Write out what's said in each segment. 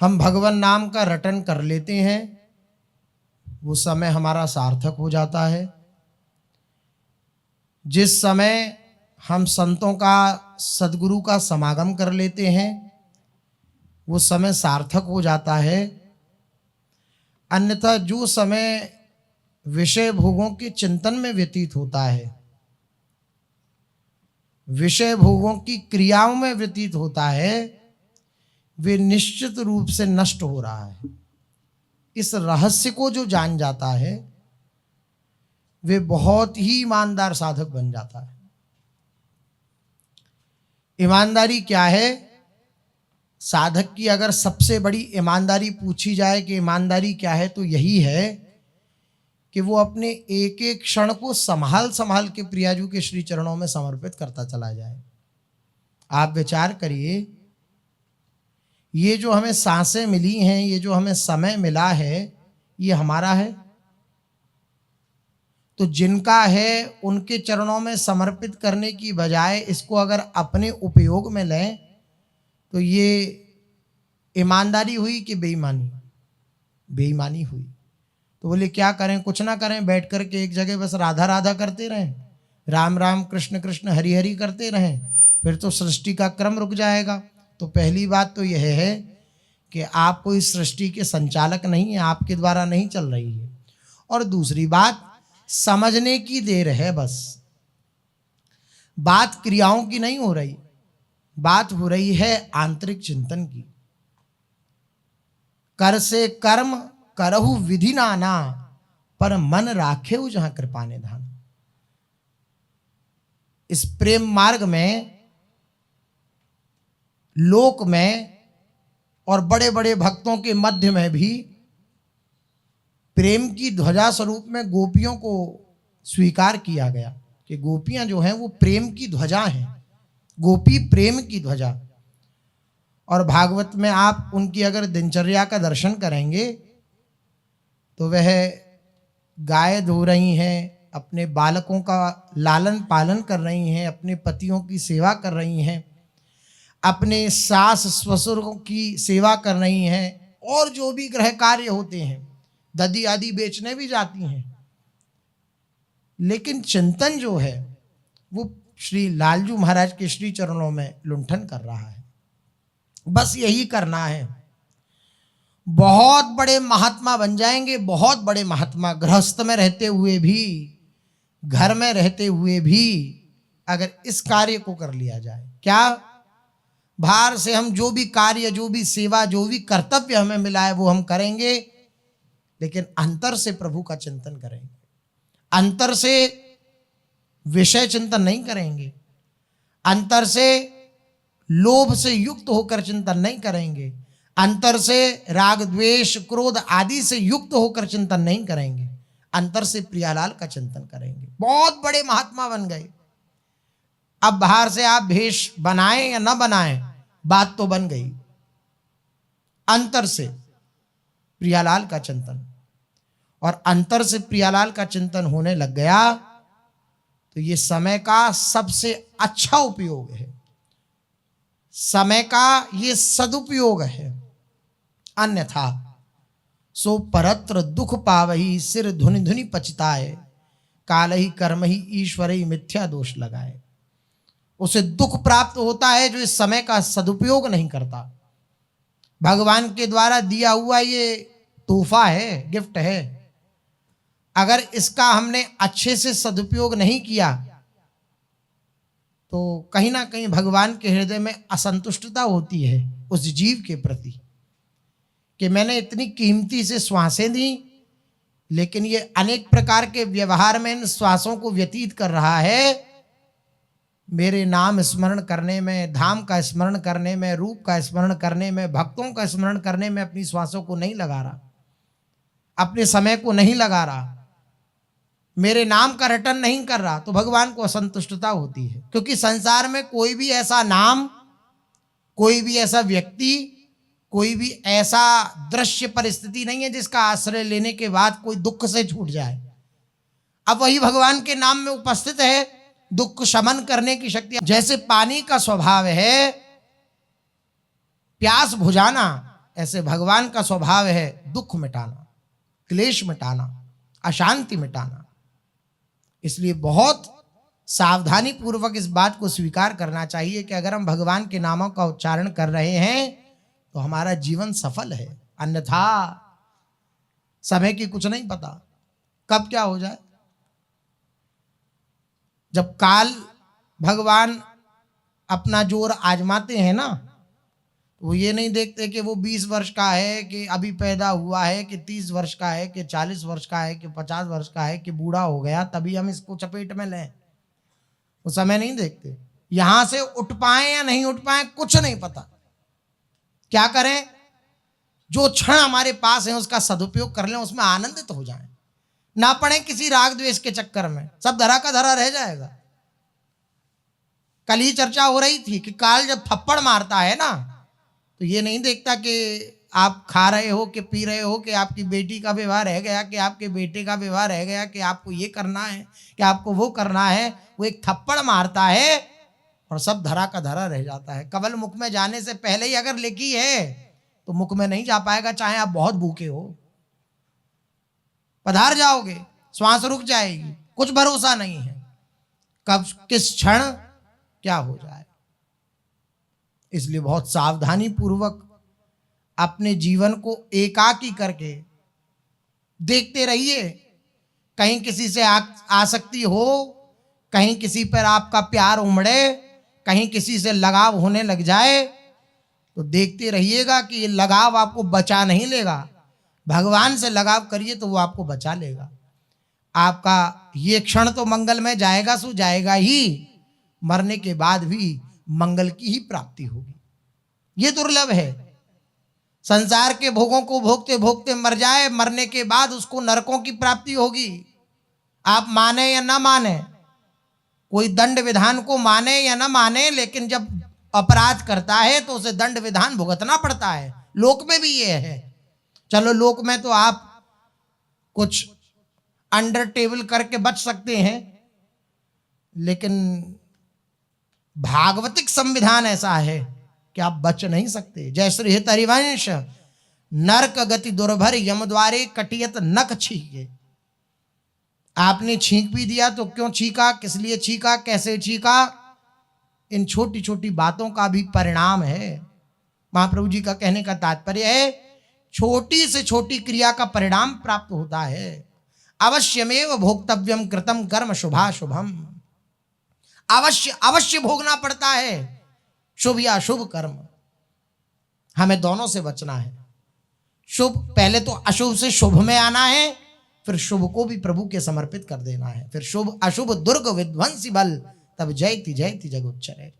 हम भगवान नाम का रटन कर लेते हैं, वो समय हमारा सार्थक हो जाता है। जिस समय हम संतों का, सदगुरु का समागम कर लेते हैं, वो समय सार्थक हो जाता है। अन्यथा जो समय विषय भोगों के चिंतन में व्यतीत होता है, विषय भोगों की क्रियाओं में व्यतीत होता है, वे निश्चित रूप से नष्ट हो रहा है। इस रहस्य को जो जान जाता है, वे बहुत ही ईमानदार साधक बन जाता है। ईमानदारी क्या है? साधक की अगर सबसे बड़ी ईमानदारी पूछी जाए कि ईमानदारी क्या है, तो यही है कि वो अपने एक एक क्षण को संभाल संभाल के प्रियाजू के श्री चरणों में समर्पित करता चला जाए। आप विचार करिए, ये जो हमें सांसें मिली हैं, ये जो हमें समय मिला है, ये हमारा है? तो जिनका है उनके चरणों में समर्पित करने की बजाय इसको अगर अपने उपयोग में लें, तो ये ईमानदारी हुई कि बेईमानी? बेईमानी हुई। तो बोले क्या करें? कुछ ना करें, बैठ कर के एक जगह बस राधा राधा करते रहें, राम राम कृष्ण कृष्ण हरि हरि करते रहें, फिर तो सृष्टि का क्रम रुक जाएगा। तो पहली बात तो यह है कि आप कोई सृष्टि के संचालक नहीं है, आपके द्वारा नहीं चल रही है। और दूसरी बात, समझने की देर है बस। बात क्रियाओं की नहीं हो रही, बात हो रही है आंतरिक चिंतन की। कर से कर्म करहु विधि नाना, पर मन राखे जहां कृपा निधान। इस प्रेम मार्ग में, लोक में और बड़े बड़े भक्तों के मध्य में भी प्रेम की ध्वजा स्वरूप में गोपियों को स्वीकार किया गया कि गोपियां जो हैं वो प्रेम की ध्वजा हैं, गोपी प्रेम की ध्वजा। और भागवत में आप उनकी अगर दिनचर्या का दर्शन करेंगे तो वह गाय धो रही हैं, अपने बालकों का लालन पालन कर रही हैं, अपने पतियों की सेवा कर रही हैं, अपने सास ससुरों की सेवा कर रही हैं, और जो भी गृह कार्य होते हैं, दधी आदि बेचने भी जाती हैं। लेकिन चिंतन जो है वो श्री लालजू महाराज के श्री चरणों में लुंठन कर रहा है। बस यही करना है। बहुत बड़े महात्मा बन जाएंगे, बहुत बड़े महात्मा, गृहस्थ में रहते हुए भी, घर में रहते हुए भी, अगर इस कार्य को कर लिया जाए। क्या? बाहर से हम जो भी कार्य, जो भी सेवा, जो भी कर्तव्य हमें मिला है वो हम करेंगे, लेकिन अंतर से प्रभु का चिंतन करेंगे। अंतर से विषय चिंतन नहीं करेंगे, अंतर से लोभ से युक्त होकर चिंतन नहीं करेंगे, अंतर से राग द्वेष क्रोध आदि से युक्त होकर चिंतन नहीं करेंगे, अंतर से प्रियालाल का चिंतन करेंगे। बहुत बड़े महात्मा बन गए। अब बाहर से आप भेष बनाएं या न बनाएं, बात तो बन गई। अंतर से प्रियालाल का चिंतन, और अंतर से प्रियालाल का चिंतन होने लग गया तो ये समय का सबसे अच्छा उपयोग है, समय का ये सदुपयोग है। अन्यथा सो परत्र दुख पावही, सिर धुनि धुनि पछताए, काल ही कर्म ही ईश्वर ही मिथ्या दोष लगाए। उसे दुख प्राप्त होता है जो इस समय का सदुपयोग नहीं करता। भगवान के द्वारा दिया हुआ ये तोहफा है, गिफ्ट है, अगर इसका हमने अच्छे से सदुपयोग नहीं किया तो कहीं ना कहीं भगवान के हृदय में असंतुष्टता होती है उस जीव के प्रति कि मैंने इतनी कीमती से श्वासें दी, लेकिन ये अनेक प्रकार के व्यवहार में इन श्वासों को व्यतीत कर रहा है। मेरे नाम स्मरण करने में, धाम का स्मरण करने में, रूप का स्मरण करने में, भक्तों का स्मरण करने में अपनी श्वासों को नहीं लगा रहा, अपने समय को नहीं लगा रहा, मेरे नाम का रटन नहीं कर रहा, तो भगवान को असंतुष्टता होती है। क्योंकि संसार में कोई भी ऐसा नाम, कोई भी ऐसा व्यक्ति, कोई भी ऐसा दृश्य परिस्थिति नहीं है जिसका आश्रय लेने के बाद कोई दुख से छूट जाए। अब वही भगवान के नाम में उपस्थित है, दुख शमन करने की शक्ति। जैसे पानी का स्वभाव है प्यास बुझाना, ऐसे भगवान का स्वभाव है दुख मिटाना, क्लेश मिटाना, अशांति मिटाना। इसलिए बहुत सावधानी पूर्वक इस बात को स्वीकार करना चाहिए कि अगर हम भगवान के नामों का उच्चारण कर रहे हैं तो हमारा जीवन सफल है, अन्यथा समय की कुछ नहीं पता, कब क्या हो जाए। जब काल भगवान अपना जोर आजमाते हैं ना, तो वो ये नहीं देखते कि वो 20 वर्ष का है, कि अभी पैदा हुआ है, कि 30 वर्ष का है, कि 40 वर्ष का है, कि 50 वर्ष का है, कि बूढ़ा हो गया तभी हम इसको चपेट में लें। वो समय नहीं देखते। यहां से उठ पाए या नहीं उठ पाए कुछ नहीं पता। क्या करें? जो क्षण हमारे पास है उसका सदुपयोग कर लें, उसमें आनंदित हो जाएं, ना पड़े किसी राग द्वेष के चक्कर में, सब धरा का धरा रह जाएगा। कल ही चर्चा हो रही थी कि काल जब थप्पड़ मारता है ना, तो ये नहीं देखता कि आप खा रहे हो, कि पी रहे हो, कि आपकी बेटी का विवाह रह गया, कि आपके बेटे का विवाह रह गया, कि आपको ये करना है, कि आपको वो करना है। वो एक थप्पड़ मारता है और सब धरा का धरा रह जाता है। कमल मुख में जाने से पहले ही अगर लिखी है तो मुख में नहीं जा पाएगा, चाहे आप बहुत भूखे हो। पधार जाओगे, श्वास रुक जाएगी, कुछ भरोसा नहीं है कब किस क्षण क्या हो जाए। इसलिए बहुत सावधानी पूर्वक अपने जीवन को एकाकी करके देखते रहिए। कहीं किसी से आसक्ति हो, कहीं किसी पर आपका प्यार उमड़े, कहीं किसी से लगाव होने लग जाए, तो देखते रहिएगा कि ये लगाव आपको बचा नहीं लेगा। भगवान से लगाव करिए तो वो आपको बचा लेगा। आपका ये क्षण तो मंगल में जाएगा सो जाएगा ही, मरने के बाद भी मंगल की ही प्राप्ति होगी। ये दुर्लभ है। संसार के भोगों को भोगते भोगते मर जाए, मरने के बाद उसको नरकों की प्राप्ति होगी। आप माने या ना माने, कोई दंड विधान को माने या ना माने, लेकिन जब अपराध करता है तो उसे दंड विधान भुगतना पड़ता है। लोक में भी ये है। चलो लोक में तो आप कुछ अंडर टेबल करके बच सकते हैं, लेकिन भागवतिक संविधान ऐसा है कि आप बच नहीं सकते। जय श्री हित हरिवंश, नरक गति दुर्भर यम द्वारे कटियत नख छीके। आपने छींक भी दिया तो क्यों छींका, किस लिए छींका, कैसे छींका, इन छोटी छोटी बातों का भी परिणाम है। महाप्रभु जी का कहने का तात्पर्य है छोटी से छोटी क्रिया का परिणाम प्राप्त होता है। अवश्यमेव भोक्तव्यम कृतम कर्म शुभाशुभम। अवश्य अवश्य भोगना पड़ता है शुभ या शुभ कर्म। हमें दोनों से बचना है। शुभ, पहले तो अशुभ से शुभ में आना है, फिर शुभ को भी प्रभु के समर्पित कर देना है। फिर शुभ अशुभ दुर्ग विध्वंसी बल, तब जयति जयति जगोच्चरे।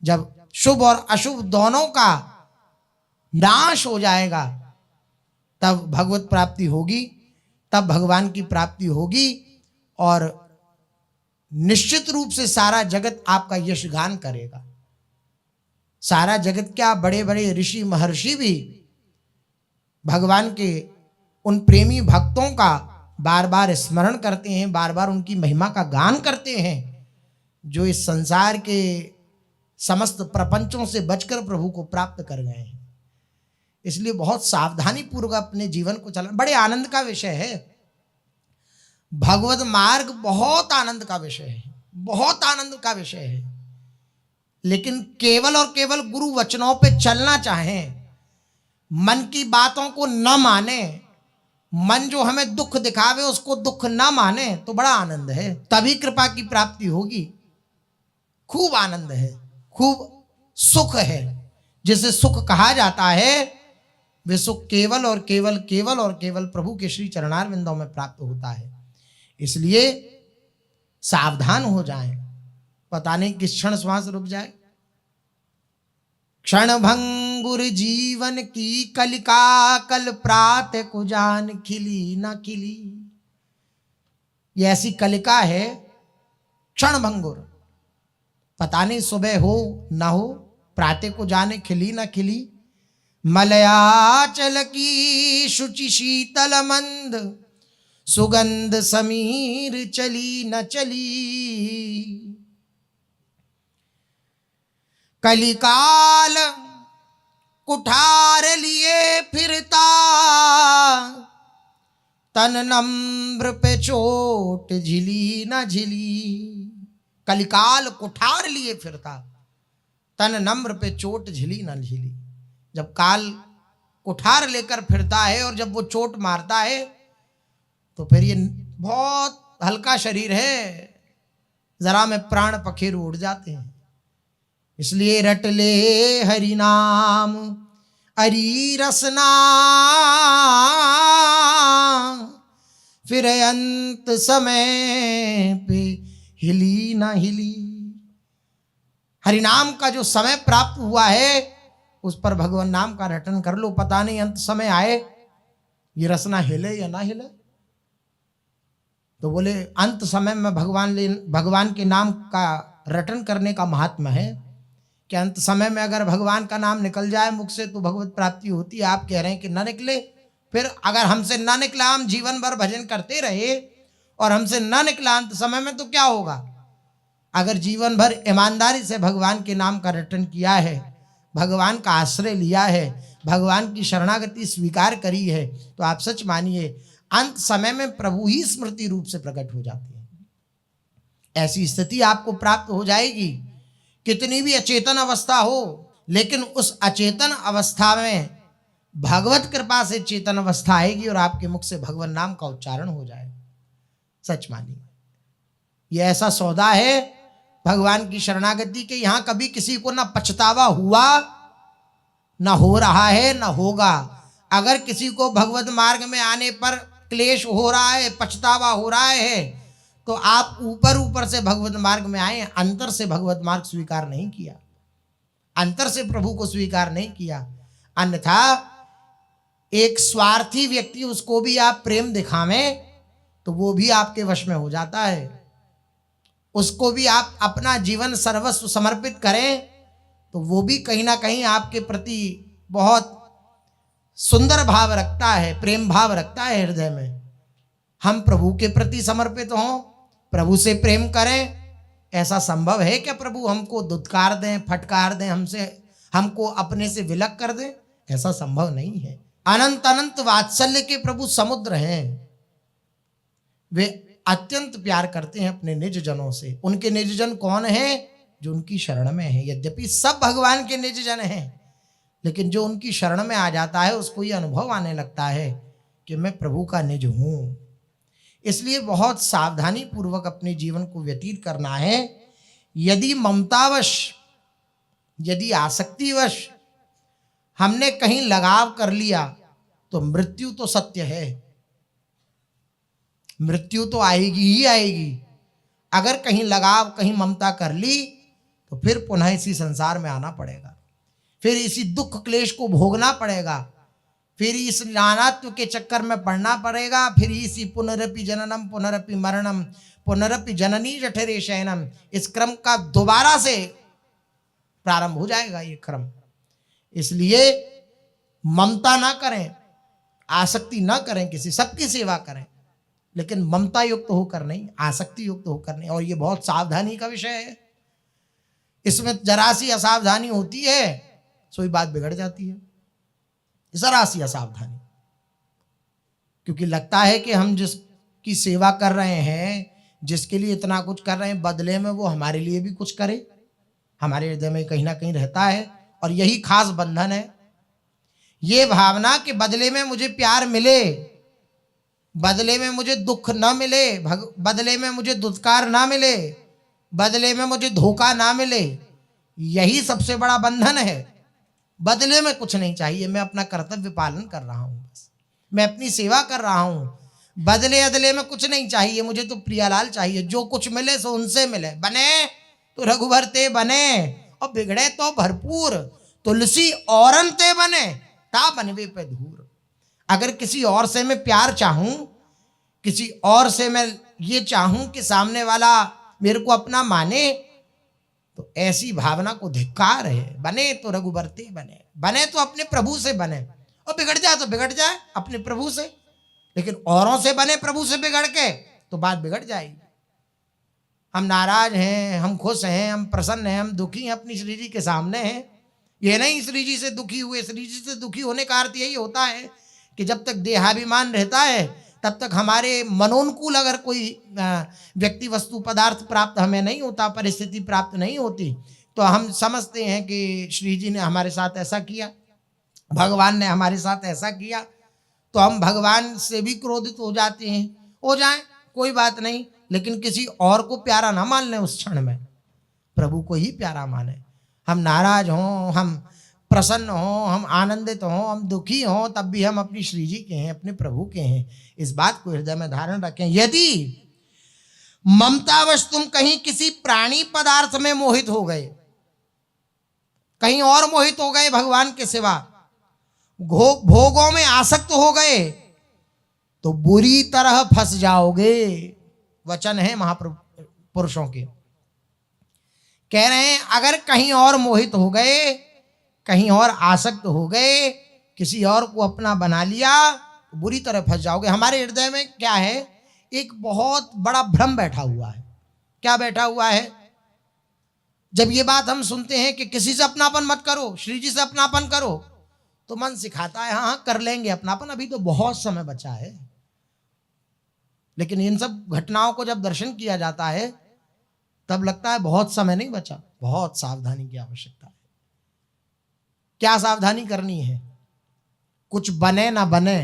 जब शुभ और अशुभ दोनों का नाश हो जाएगा तब भगवत प्राप्ति होगी, तब भगवान की प्राप्ति होगी, और निश्चित रूप से सारा जगत आपका यशगान करेगा। सारा जगत क्या, बड़े बड़े ऋषि महर्षि भी भगवान के उन प्रेमी भक्तों का बार बार स्मरण करते हैं, बार बार उनकी महिमा का गान करते हैं, जो इस संसार के समस्त प्रपंचों से बचकर प्रभु को प्राप्त कर गए हैं। इसलिए बहुत सावधानी पूर्वक अपने जीवन को चलाना बड़े आनंद का विषय है। भगवत मार्ग बहुत आनंद का विषय है, बहुत आनंद का विषय है। लेकिन केवल और केवल गुरु वचनों पे चलना चाहें, मन की बातों को न माने, मन जो हमें दुख दिखावे उसको दुख न माने, तो बड़ा आनंद है। तभी कृपा की प्राप्ति होगी। खूब आनंद है, खूब सुख है। जिसे सुख कहा जाता है वे सुख केवल और केवल केवल और केवल प्रभु के श्री चरणारविंदों में प्राप्त होता है। इसलिए सावधान हो जाएं, पता नहीं किस क्षण श्वास रुक जाए। क्षण भंगुर जीवन की कलिका, कल प्रात को जान खिली न खिली। ये ऐसी कलिका है क्षण भंगुर, पता नहीं सुबह हो ना हो, प्रातः को जाने खिली न खिली। मलयाचल की शुचि शीतल मंद, सुगंध समीर चली न चली। कलिकाल कुठार लिए तन नम्र पे चोट झिली न झिली, कलिकाल कुठार लिए फिरता, तन नम्र पे चोट झिली न झिली। जब काल कुठार लेकर फिरता है और जब वो चोट मारता है तो फिर ये बहुत हल्का शरीर है, जरा में प्राण पखेरु उड़ जाते हैं। इसलिए रट ले हरि नाम हरि रसना, फिर अंत समय पे हिली ना हिली। हरिनाम का जो समय प्राप्त हुआ है उस पर भगवान नाम का रटन कर लो, पता नहीं अंत समय आए ये रसना हिले या ना हिले। तो बोले अंत समय में भगवान के नाम का रटन करने का महात्मा है कि अंत समय में अगर भगवान का नाम निकल जाए मुख से तो भगवत प्राप्ति होती है। आप कह रहे हैं कि ना निकले, फिर अगर हमसे ना निकला, हम जीवन भर भजन करते रहे और हमसे ना निकला अंत समय में तो क्या होगा? अगर जीवन भर ईमानदारी से भगवान के नाम का रटन किया है, भगवान का आश्रय लिया है, भगवान की शरणागति स्वीकार करी है, तो आप सच मानिए अंत समय में प्रभु ही स्मृति रूप से प्रकट हो जाते हैं। ऐसी स्थिति आपको प्राप्त हो जाएगी। कितनी भी अचेतन अवस्था हो, लेकिन उस अचेतन अवस्था में भगवत कृपा से चेतन अवस्था आएगी और आपके मुख से भगवान नाम का उच्चारण हो जाएगा। सच मानिए ये ऐसा सौदा है भगवान की शरणागति के। यहां कभी किसी को ना पछतावा हुआ, ना हो रहा है, ना होगा। अगर किसी को भगवत मार्ग में आने पर क्लेश हो रहा है, पछतावा हो रहा है, तो आप ऊपर ऊपर से भगवत मार्ग में आए, अंतर से भगवत मार्ग स्वीकार नहीं किया, अंतर से प्रभु को स्वीकार नहीं किया। अन्यथा एक स्वार्थी व्यक्ति, उसको भी आप प्रेम दिखावें तो वो भी आपके वश में हो जाता है। उसको भी आप अपना जीवन सर्वस्व समर्पित करें तो वो भी कहीं ना कहीं आपके प्रति बहुत सुंदर भाव रखता है, प्रेम भाव रखता है हृदय में। हम प्रभु के प्रति समर्पित हों, प्रभु से प्रेम करें, ऐसा संभव है क्या प्रभु हमको दुत्कार दें, फटकार दें, हमको अपने से विलग कर दें? ऐसा संभव नहीं है। अनंत अनंत वात्सल्य के प्रभु समुद्र हैं। वे अत्यंत प्यार करते हैं अपने निज जनों से। उनके निज जन कौन है? जो उनकी शरण में है। यद्यपि सब भगवान के निज जन हैं, लेकिन जो उनकी शरण में आ जाता है उसको ये अनुभव आने लगता है कि मैं प्रभु का निज हूं। इसलिए बहुत सावधानी पूर्वक अपने जीवन को व्यतीत करना है। यदि ममतावश, यदि आसक्तिवश हमने कहीं लगाव कर लिया तो मृत्यु तो सत्य है, मृत्यु तो आएगी ही आएगी। अगर कहीं लगाव, कहीं ममता कर ली तो फिर पुनः इसी संसार में आना पड़ेगा, फिर इसी दुख क्लेश को भोगना पड़ेगा, फिर इस नानात्व के चक्कर में पड़ना पड़ेगा, फिर इसी पुनरपि जननम पुनरपि मरणम पुनरपि जननी जठरे शयनम, इस क्रम का दोबारा से प्रारंभ हो जाएगा ये क्रम। इसलिए ममता ना करें, आसक्ति ना करें, किसी सबकी सेवा करें, लेकिन ममता युक्त होकर नहीं, आसक्ति युक्त होकर नहीं। और ये बहुत सावधानी का विषय है। इसमें जरा सी असावधानी होती है सोई बात बिगड़ जाती है, जरा सी असावधानी। क्योंकि लगता है कि हम जिसकी सेवा कर रहे हैं, जिसके लिए इतना कुछ कर रहे हैं, बदले में वो हमारे लिए भी कुछ करे, हमारे हृदय में कहीं ना कहीं रहता है। और यही खास बंधन है, ये भावना कि बदले में मुझे प्यार मिले, बदले में मुझे दुख ना मिले, बदले में मुझे दुत्कार ना मिले, बदले में मुझे धोखा ना मिले। यही सबसे बड़ा बंधन है। बदले में कुछ नहीं चाहिए, मैं अपना कर्तव्य पालन कर रहा हूं, बस मैं अपनी सेवा कर रहा हूं। बदले अदले में कुछ नहीं चाहिए, मुझे तो प्रियालाल चाहिए। जो कुछ मिले सो उनसे मिले। बने तो रघुवर ते बने और बिगड़े तो भरपूर, तुलसी औरन ते बने ता बनवे पे धूर। अगर किसी और से मैं प्यार चाहूं, किसी और से मैं ये चाहूं कि सामने वाला मेरे को अपना माने, तो ऐसी भावना को धिक्कार है। बने तो रघुबर ते बने, बने तो अपने प्रभु से बने, और बिगड़ जाए तो बिगड़ जाए अपने प्रभु से। लेकिन औरों से बने प्रभु से बिगड़ के तो बात बिगड़ जाएगी। हम नाराज हैं, हम खुश हैं, हम प्रसन्न हैं, हम दुखी हैं, अपनी श्री जी के सामने हैं। ये नहीं श्री जी से दुखी हुए। श्री जी से दुखी होने का अर्थ यही होता है कि जब तक देहाभिमान रहता है तब तक हमारे मनोनुकूल अगर कोई व्यक्ति वस्तु पदार्थ प्राप्त हमें नहीं होता, परिस्थिति प्राप्त नहीं होती, तो हम समझते हैं कि श्री जी ने हमारे साथ ऐसा किया, भगवान ने हमारे साथ ऐसा किया, तो हम भगवान से भी क्रोधित हो जाते हैं। हो जाए कोई बात नहीं, लेकिन किसी और को प्यारा ना मान लें उस क्षण में, प्रभु को ही प्यारा माने। हम नाराज हों, हम प्रसन्न हों, हम आनंदित हों, हम दुखी हों, तब भी हम अपनी श्री जी के हैं, अपने प्रभु के हैं। इस बात को हृदय में धारण रखें। यदि ममतावश तुम कहीं किसी प्राणी पदार्थ में मोहित हो गए, कहीं और मोहित हो गए, भगवान के सिवा भोगों में आसक्त हो गए, तो बुरी तरह फंस जाओगे। वचन है महापुरुषों के, कह रहे हैं अगर कहीं और मोहित हो गए, कहीं और आसक्त हो गए, किसी और को अपना बना लिया, तो बुरी तरह फंस जाओगे। हमारे हृदय में क्या है, एक बहुत बड़ा भ्रम बैठा हुआ है। क्या बैठा हुआ है? जब ये बात हम सुनते हैं कि किसी से अपनापन मत करो, श्री जी से अपनापन करो, तो मन सिखाता है हाँ कर लेंगे अपनापन, अभी तो बहुत समय बचा है। लेकिन इन सब घटनाओं को जब दर्शन किया जाता है, तब लगता है बहुत समय नहीं बचा, बहुत सावधानी की आवश्यकता है। क्या सावधानी करनी है? कुछ बने ना बने,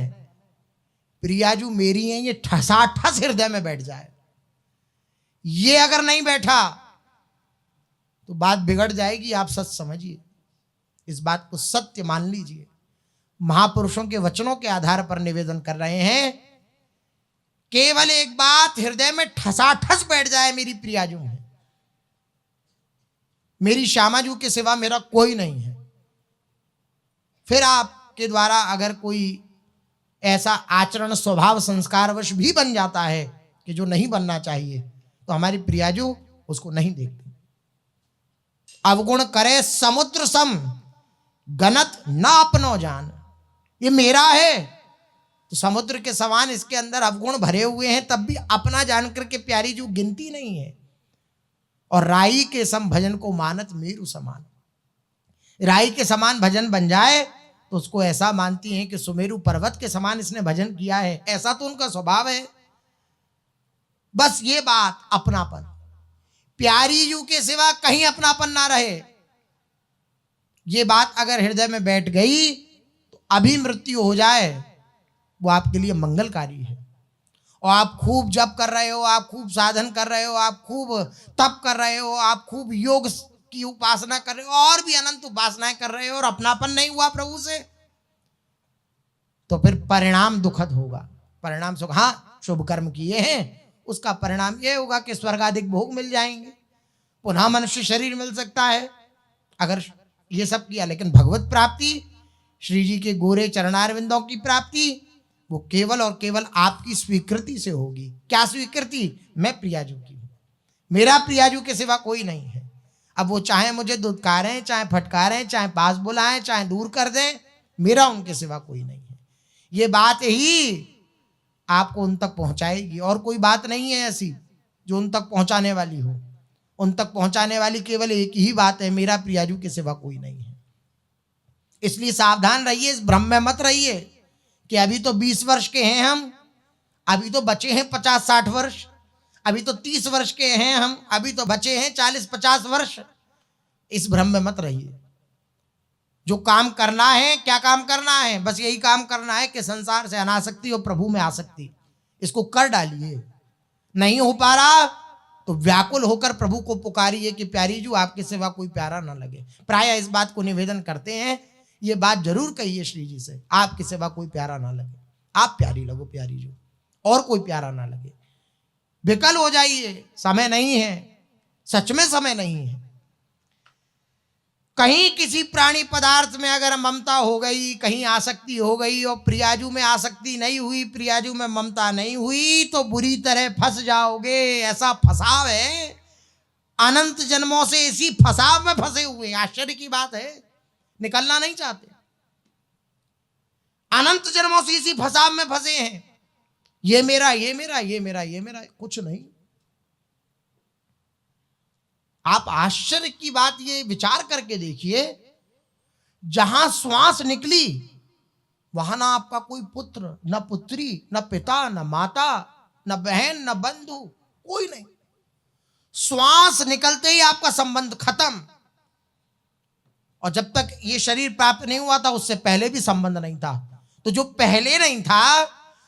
प्रियाजू मेरी हैं, ये ठसाठस हृदय में बैठ जाए। ये अगर नहीं बैठा तो बात बिगड़ जाएगी। आप सच समझिए, इस बात को सत्य मान लीजिए। महापुरुषों के वचनों के आधार पर निवेदन कर रहे हैं, केवल एक बात हृदय में ठसाठस बैठ जाए, मेरी प्रियाजू है, मेरी श्यामाजू के सिवा मेरा कोई नहीं है। फिर आपके द्वारा अगर कोई ऐसा आचरण स्वभाव संस्कारवश भी बन जाता है कि जो नहीं बनना चाहिए, तो हमारी प्रियाजू उसको नहीं देखती। अवगुण करे समुद्र सम, गनत ना अपनो जान। ये मेरा है तो समुद्र के समान इसके अंदर अवगुण भरे हुए हैं, तब भी अपना जानकर के प्यारी जो गिनती नहीं है। और राई के सम भजन को मानत मेरु समान, राई के समान भजन बन जाए तो उसको ऐसा मानती हैं कि सुमेरु पर्वत के समान इसने भजन किया है। ऐसा तो उनका स्वभाव है। बस ये बात, अपनापन, प्यारी जू के सिवा कहीं अपनापन ना रहे, ये बात अगर हृदय में बैठ गई तो अभी मृत्यु हो जाए वो आपके लिए मंगलकारी है। और आप खूब जप कर रहे हो, आप खूब साधन कर रहे हो, आप खूब तप कर रहे हो, आप खूब योग की उपासना कर रहे हो, और भी अनंत उपासनाएं कर रहे हो, और अपनापन नहीं हुआ प्रभु से, तो फिर परिणाम दुखद होगा। परिणाम सुख, हाँ शुभ कर्म किए हैं, उसका परिणाम यह होगा कि स्वर्गाधिक भोग मिल जाएंगे, पुनः मनुष्य शरीर मिल सकता है अगर ये सब किया। लेकिन भगवत प्राप्ति, श्री जी के गोरे चरणारविंदों की प्राप्ति, वो केवल और केवल आपकी स्वीकृति से होगी। क्या स्वीकृति? मैं प्रियाजू की हूं, मेरा प्रियाजू के सिवा कोई नहीं है। अब वो चाहे मुझे दुत्कारें, चाहे फटकारें, चाहे पास बुलाएं, चाहे दूर कर दें, मेरा उनके सिवा कोई नहीं है। ये बात ही आपको उन तक पहुंचाएगी, और कोई बात नहीं है ऐसी जो उन तक पहुंचाने वाली हो। उन तक पहुंचाने वाली केवल एक ही बात है, मेरा प्रियाजू के सिवा कोई नहीं है। इसलिए सावधान रहिए, इस भ्रम में मत रहिए कि अभी तो 20 वर्ष के हैं हम, अभी तो बचे हैं 50-60 वर्ष, अभी तो 30 वर्ष के हैं हम, अभी तो बचे हैं 40-50 वर्ष। इस भ्रम में मत रहिए। जो काम करना है, क्या काम करना है? बस यही काम करना है कि संसार से अनासक्ति और प्रभु में आसक्ति, इसको कर डालिए। नहीं हो पा रहा तो व्याकुल होकर प्रभु को पुकारिए कि प्यारी जू आपके सिवा कोई प्यारा ना लगे। प्राय इस बात को निवेदन करते हैं, ये बात जरूर कहिए श्री जी से, आपके सिवा कोई प्यारा ना लगे, आप प्यारी लगो प्यारी जू, और कोई प्यारा ना लगे। विकल हो जाइए, समय नहीं है, सच में समय नहीं है। कहीं किसी प्राणी पदार्थ में अगर ममता हो गई, कहीं आसक्ति हो गई, और प्रियाजू में आसक्ति नहीं हुई, प्रियाजू में ममता नहीं हुई, तो बुरी तरह फंस जाओगे। ऐसा फंसाव है, अनंत जन्मों से इसी फंसाव में फंसे हुए। आश्चर्य की बात है, निकलना नहीं चाहते, अनंत जन्मों से इसी फंसाव में फंसे हैं। ये मेरा, ये मेरा, ये मेरा, ये मेरा, कुछ नहीं। आप आश्चर्य की बात ये विचार करके देखिए, जहां श्वास निकली वहां ना आपका कोई पुत्र, न पुत्री, न पिता, न माता, न बहन, न बंधु, कोई नहीं। श्वास निकलते ही आपका संबंध खत्म। और जब तक ये शरीर प्राप्त नहीं हुआ था उससे पहले भी संबंध नहीं था। तो जो पहले नहीं था,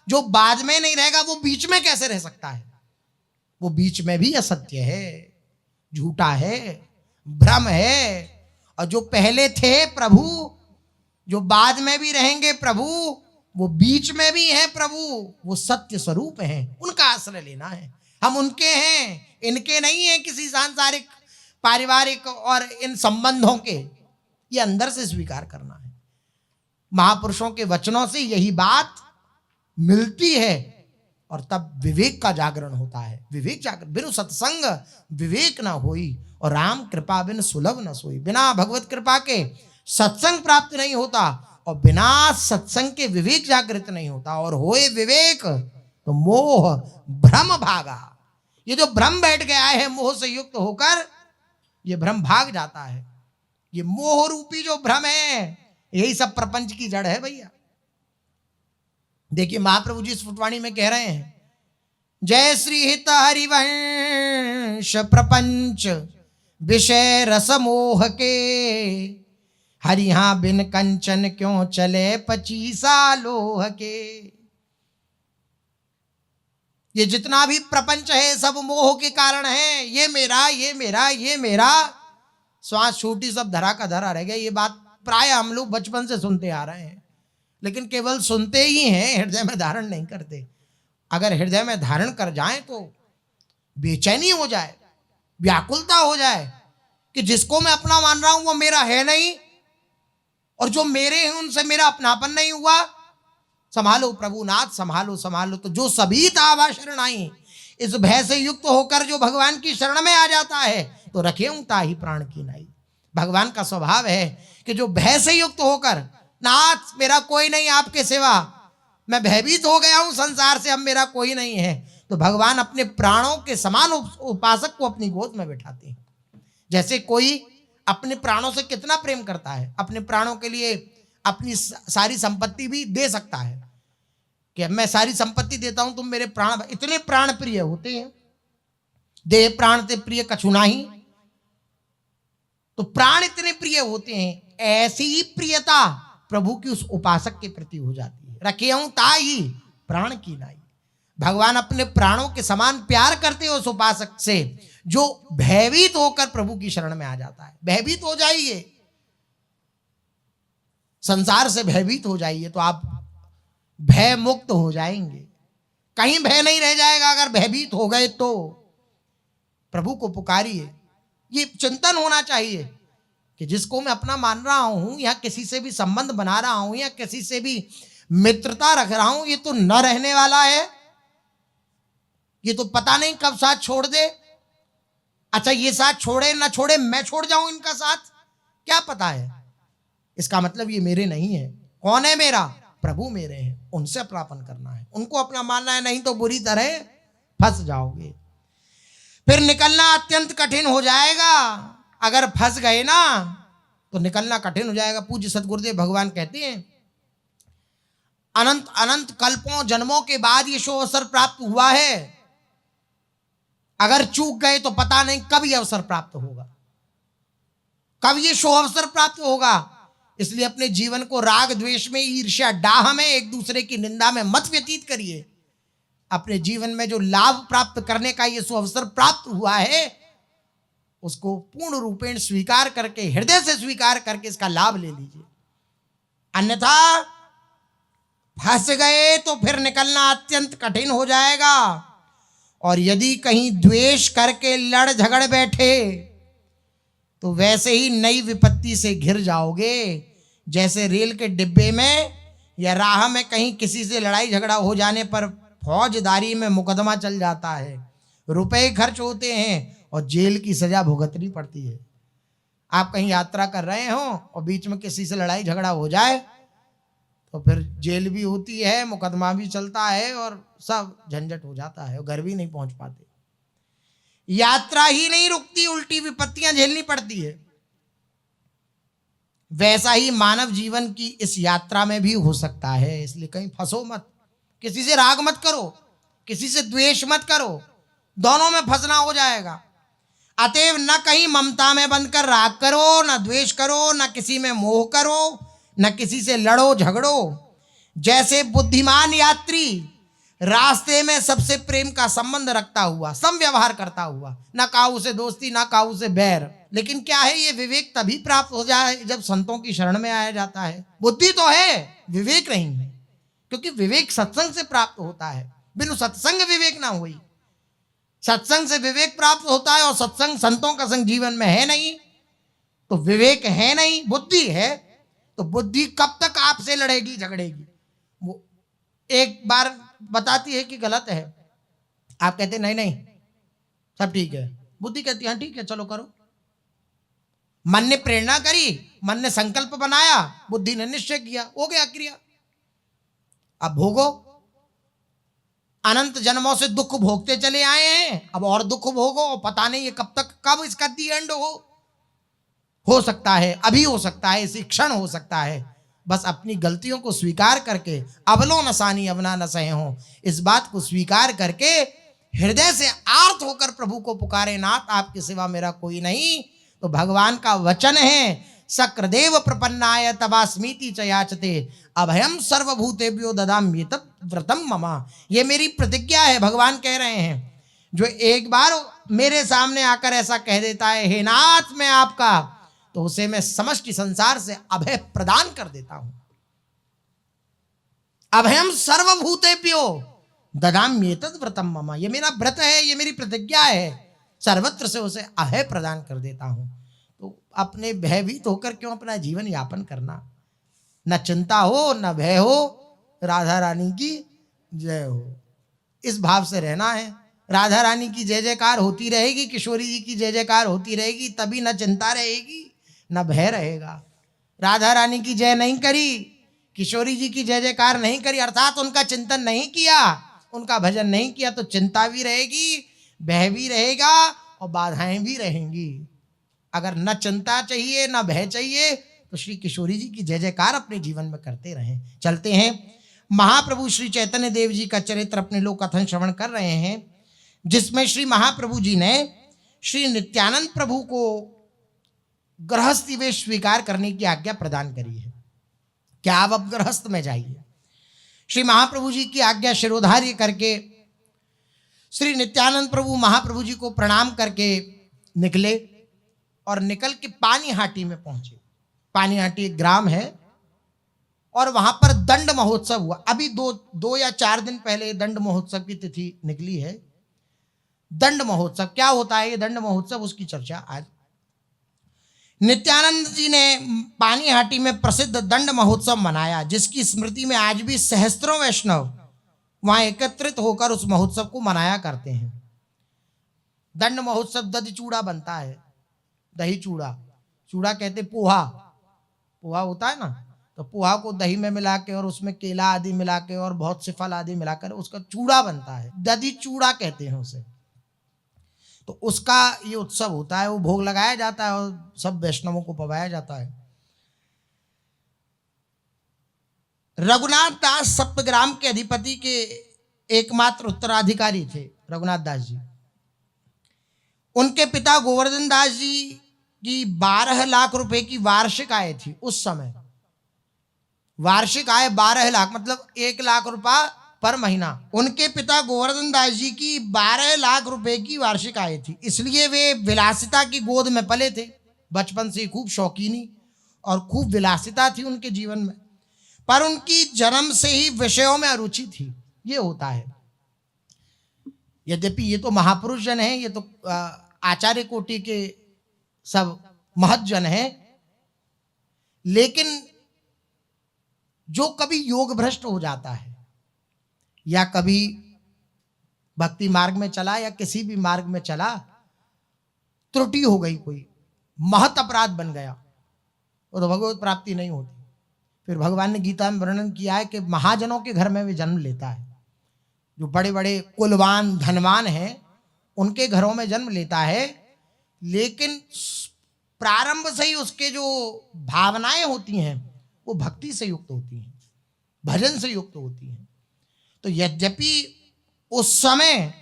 जो बाद में नहीं रहेगा, वो बीच में कैसे रह सकता है? वो बीच में भी असत्य है, झूठा है, भ्रम है। और जो पहले थे प्रभु, जो बाद में भी रहेंगे प्रभु, वो बीच में भी है प्रभु, वो सत्य स्वरूप हैं। उनका आश्रय लेना है। हम उनके हैं, इनके नहीं है, किसी सांसारिक पारिवारिक और इन संबंधों के। ये अंदर से स्वीकार करना है। महापुरुषों के वचनों से यही बात मिलती है और तब विवेक का जागरण होता है। विवेक जागरण, बिनु सत्संग विवेक ना होई, और राम कृपा बिन सुलभ न सोई। बिना भगवत कृपा के सत्संग प्राप्त नहीं होता, और बिना सत्संग के विवेक जागृत नहीं होता। और होए विवेक तो मोह भ्रम भागा। ये जो भ्रम बैठ गया है मोह से युक्त होकर, ये भ्रम भाग जाता है। ये मोह रूपी जो भ्रम है, यही सब प्रपंच की जड़ है भैया। देखिए महाप्रभु जी इस फुटवाणी में कह रहे हैं, जय श्री हित हरिवंश प्रपंच विषय रस मोह के, हरिहा बिन कंचन क्यों चले पचीसा लोह के। ये जितना भी प्रपंच है सब मोह के कारण है। ये मेरा, ये मेरा, ये मेरा, श्वास छोटी सब धरा का धरा रह गया। ये बात प्राय हम लोग बचपन से सुनते आ रहे हैं, लेकिन केवल सुनते ही हैं, हृदय में धारण नहीं करते। अगर हृदय में धारण कर जाएं तो बेचैनी हो जाए, व्याकुलता हो जाए कि जिसको मैं अपना मान रहा हूं वो मेरा है नहीं, और जो मेरे हैं उनसे मेरा अपनापन नहीं हुआ। संभालो प्रभुनाथ, संभालो संभालो। तो जो सभी तावा शरणाई, इस भय से युक्त होकर जो भगवान की शरण में आ जाता है, तो रखे ताही प्राण की नाई। भगवान का स्वभाव है कि जो भय से युक्त होकर, नाथ मेरा कोई नहीं आपके सिवा, मैं भयभीत हो गया हूं संसार से, अब मेरा कोई नहीं है, तो भगवान अपने प्राणों के समान उपासक को अपनी गोद में बिठाते हैं। जैसे कोई अपने प्राणों से कितना प्रेम करता है, अपने प्राणों के लिए अपनी सारी संपत्ति भी दे सकता है कि मैं सारी संपत्ति देता हूं, तुम मेरे प्राण। इतने प्राण प्रिय होते हैं, देह प्राण ते प्रिय कछु नाही। तो प्राण इतने प्रिय होते हैं, ऐसी ही प्रियता प्रभु की उस उपासक के प्रति हो जाती है। रखे हूं ताई प्राण की नाई। भगवान अपने प्राणों के समान प्यार करते हैं उस उपासक से जो भयभीत होकर प्रभु की शरण में आ जाता है। भयभीत हो जाइए, संसार से भयभीत हो जाइए, तो आप भय मुक्त हो जाएंगे। कहीं भय नहीं रह जाएगा। अगर भयभीत हो गए तो प्रभु को पुकारिए। ये चिंतन होना चाहिए कि जिसको मैं अपना मान रहा हूं, या किसी से भी संबंध बना रहा हूं, या किसी से भी मित्रता रख रहा हूं, ये तो न रहने वाला है। ये तो पता नहीं कब साथ छोड़ दे। अच्छा, ये साथ छोड़े ना छोड़े, मैं छोड़ जाऊं इनका साथ, क्या पता है। इसका मतलब ये मेरे नहीं है। कौन है मेरा? प्रभु मेरे हैं। उनसे प्रापन करना है, उनको अपना मानना है, नहीं तो बुरी तरह फंस जाओगे। फिर निकलना अत्यंत कठिन हो जाएगा। अगर फंस गए ना तो निकलना कठिन हो जाएगा। पूज्य सतगुरुदेव भगवान कहते हैं, अनंत अनंत कल्पों जन्मों के बाद ये शो अवसर प्राप्त हुआ है। अगर चूक गए तो पता नहीं कब ये अवसर प्राप्त होगा, कब ये शो अवसर प्राप्त होगा। इसलिए अपने जीवन को राग द्वेष में, ईर्ष्या डाह में, एक दूसरे की निंदा में मत व्यतीत करिए। अपने जीवन में जो लाभ प्राप्त करने का ये अवसर प्राप्त हुआ है, उसको पूर्ण रूपेण स्वीकार करके, हृदय से स्वीकार करके इसका लाभ ले लीजिए। अन्यथा फंस गए तो फिर निकलना अत्यंत कठिन हो जाएगा। और यदि कहीं द्वेष करके लड़ झगड़ बैठे तो वैसे ही नई विपत्ति से घिर जाओगे। जैसे रेल के डिब्बे में या राह में कहीं किसी से लड़ाई झगड़ा हो जाने पर फौजदारी में मुकदमा चल जाता है, रुपए खर्च होते हैं और जेल की सजा भुगतनी पड़ती है। आप कहीं यात्रा कर रहे हो और बीच में किसी से लड़ाई झगड़ा हो जाए तो फिर जेल भी होती है, मुकदमा भी चलता है और सब झंझट हो जाता है और घर भी नहीं पहुंच पाते। यात्रा ही नहीं रुकती, उल्टी विपत्तियां झेलनी पड़ती है। वैसा ही मानव जीवन की इस यात्रा में भी हो सकता है। इसलिए कहीं फंसो मत, किसी से राग मत करो, किसी से द्वेष मत करो, दोनों में फंसना हो जाएगा। अतएव न कहीं ममता में बंधकर राग करो, न द्वेष करो, न किसी में मोह करो, न किसी से लड़ो झगड़ो। जैसे बुद्धिमान यात्री रास्ते में सबसे प्रेम का संबंध रखता हुआ, सम व्यवहार करता हुआ, न काऊ से दोस्ती न काऊ से बैर। लेकिन क्या है, ये विवेक तभी प्राप्त हो जाए जब संतों की शरण में आया जाता है। बुद्धि तो है, विवेक नहीं है, क्योंकि विवेक सत्संग से प्राप्त होता है। बिनु सत्संग विवेक ना हुई। सत्संग से विवेक प्राप्त होता है और सत्संग संतों का संग जीवन में है नहीं तो विवेक है नहीं, बुद्धि है। तो बुद्धि कब तक आपसे लड़ेगी झगड़ेगी? वो एक बार बताती है कि गलत है, आप कहते नहीं नहीं सब ठीक है, बुद्धि कहती है हाँ ठीक है चलो करो। मन ने प्रेरणा करी, मन ने संकल्प बनाया, बुद्धि ने निश्चय किया, हो गया क्रिया। अब भोगो, अनंत जन्मों से दुख भोगते चले आए हैं, अब और दुख भोगो। पता नहीं है कब तक, कब इसका दी एंड हो सकता है, अभी हो सकता है, इसी क्षण हो सकता है। बस अपनी गलतियों को स्वीकार करके, अबलो नसानी अवना न सहे हो, इस बात को स्वीकार करके हृदय से आर्त होकर प्रभु को पुकारे, नाथ आपके सिवा मेरा कोई नहीं। तो भगवान का वचन है, सक्रदेव प्रपन्नाय तवास्मीति च याचते अभयम सर्वभूतेभ्यो ददाम्य तत् व्रतम ममा। ये मेरी प्रतिज्ञा है, भगवान कह रहे हैं। जो एक बार मेरे सामने आकर ऐसा कह देता है हे नाथ मैं आपका, तो उसे मैं समष्टि संसार से अभय प्रदान कर देता हूं। अभयम सर्वभूतेभ्यो ददाम्य तत् व्रतम ममा, ये मेरा व्रत है, ये मेरी प्रतिज्ञा है, सर्वत्र से उसे अभय प्रदान कर देता हूं। तो अपने भयभीत होकर क्यों अपना जीवन यापन करना? न चिंता हो न भय हो, राधा रानी की जय हो, इस भाव से रहना है। राधा रानी की जय जयकार होती रहेगी, किशोरी जी की जय जयकार होती रहेगी, तभी न चिंता रहेगी न भय रहेगा। राधा रानी की जय नहीं करी, किशोरी जी की जय जयकार नहीं करी, अर्थात उनका चिंतन नहीं किया, उनका भजन नहीं किया, तो चिंता भी रहेगी, भय भी रहेगा और बाधाएं भी रहेंगी। अगर न चिंता चाहिए न भय चाहिए तो श्री किशोरी जी की जय जयकार अपने जीवन में करते रहें। चलते हैं, महाप्रभु श्री चैतन्य देव जी का चरित्र अपने लोग कथन श्रवण कर रहे हैं, जिसमें श्री महाप्रभु जी ने श्री नित्यानंद प्रभु को गृहस्थी वेश स्वीकार करने की आज्ञा प्रदान करी है। क्या आप अब गृहस्थ में जाइए। श्री महाप्रभु जी की आज्ञा शिरोधार्य करके श्री नित्यानंद प्रभु महाप्रभु जी को प्रणाम करके निकले और निकल के पानीहाटी में पहुंचे। पानीहाटी एक ग्राम है और वहां पर दंड महोत्सव हुआ। अभी दो या 4 दिन पहले दंड महोत्सव की तिथि निकली है। दंड महोत्सव क्या होता है, ये दंड महोत्सव, उसकी चर्चा आज। नित्यानंद जी ने पानीहाटी में प्रसिद्ध दंड महोत्सव मनाया, जिसकी स्मृति में आज भी सहस्त्रों वैष्णव वहां एकत्रित होकर उस महोत्सव को मनाया करते हैं। दंड महोत्सव दही चूड़ा बनता है, दही चूड़ा, चूड़ा कहते पोहा, पोहा होता है ना, तो पोहा को दही में मिला के और उसमें केला आदि मिला के और बहुत से फल आदि मिलाकर उसका चूड़ा बनता है, दही चूड़ा कहते हैं उसे। तो उसका ये उत्सव होता है, वो भोग लगाया जाता है और सब वैष्णवों को पवाया जाता है। रघुनाथ दास सप्तग्राम के अधिपति के एकमात्र उत्तराधिकारी थे रघुनाथ दास जी। उनके पिता गोवर्धन दास जी की 12 लाख रुपए की वार्षिक आय थी उस समय। वार्षिक आय 12 लाख मतलब 1 लाख रुपया पर महीना। उनके पिता गोवर्धन दास जी की 12 लाख रुपए की वार्षिक आय थी, इसलिए वे विलासिता की गोद में पले थे। बचपन से खूब शौकीनी और खूब विलासिता थी उनके जीवन में, पर उनकी जन्म से ही विषयों में अरुचि थी। ये होता है, यद्यपि ये तो महापुरुष जन हैं, ये तो आचार्य कोटि के सब महत जन हैं, लेकिन जो कभी योग भ्रष्ट हो जाता है या कभी भक्ति मार्ग में चला या किसी भी मार्ग में चला, त्रुटि हो गई, कोई महत अपराध बन गया, वो तो भगवत प्राप्ति नहीं होती। फिर भगवान ने गीता में वर्णन किया है कि महाजनों के घर में भी जन्म लेता है, जो बड़े बड़े कुलवान धनवान हैं उनके घरों में जन्म लेता है, लेकिन प्रारंभ से ही उसके जो भावनाएं होती हैं वो भक्ति से युक्त होती हैं, भजन से युक्त होती हैं। तो यद्यपि उस समय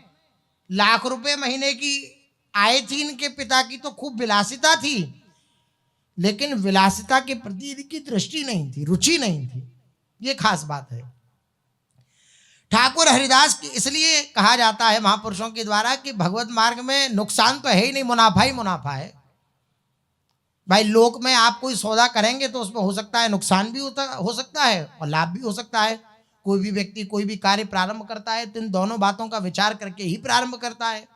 लाख रुपए महीने की आय थी इनके पिता की, तो खूब विलासिता थी, लेकिन विलासिता के प्रति इनकी दृष्टि नहीं थी, रुचि नहीं थी। ये खास बात है। ठाकुर हरिदास की इसलिए कहा जाता है महापुरुषों के द्वारा कि भगवत मार्ग में नुकसान तो है ही नहीं, मुनाफा ही मुनाफा है। भाई लोक में आप कोई सौदा करेंगे तो उसमें हो सकता है नुकसान भी हो सकता है और लाभ भी हो सकता है। कोई भी व्यक्ति कोई भी कार्य प्रारंभ करता है तो इन दोनों बातों का विचार करके ही प्रारंभ करता है।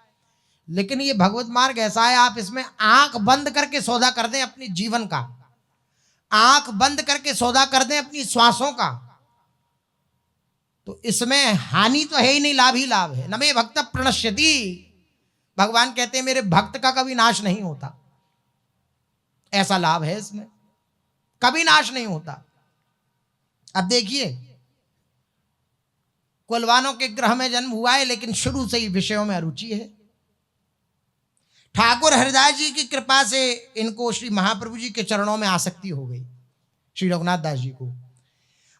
लेकिन ये भगवत मार्ग ऐसा है, आप इसमें आंख बंद करके सौदा कर दें अपनी जीवन का, आंख बंद करके सौदा कर दें अपनी श्वासों का, तो इसमें हानि तो है ही नहीं, लाभ ही लाभ है। नमे भक्त प्रणश्यति, भगवान कहते हैं मेरे भक्त का कभी नाश नहीं होता। ऐसा लाभ है इसमें, कभी नाश नहीं होता। अब देखिए, कुलवानों के ग्रह में जन्म हुआ है, लेकिन शुरू से ही विषयों में अरुचि है। ठाकुर हरिदास जी की कृपा से इनको श्री महाप्रभु जी के चरणों में आसक्ति हो गई। श्री रघुनाथ दास जी को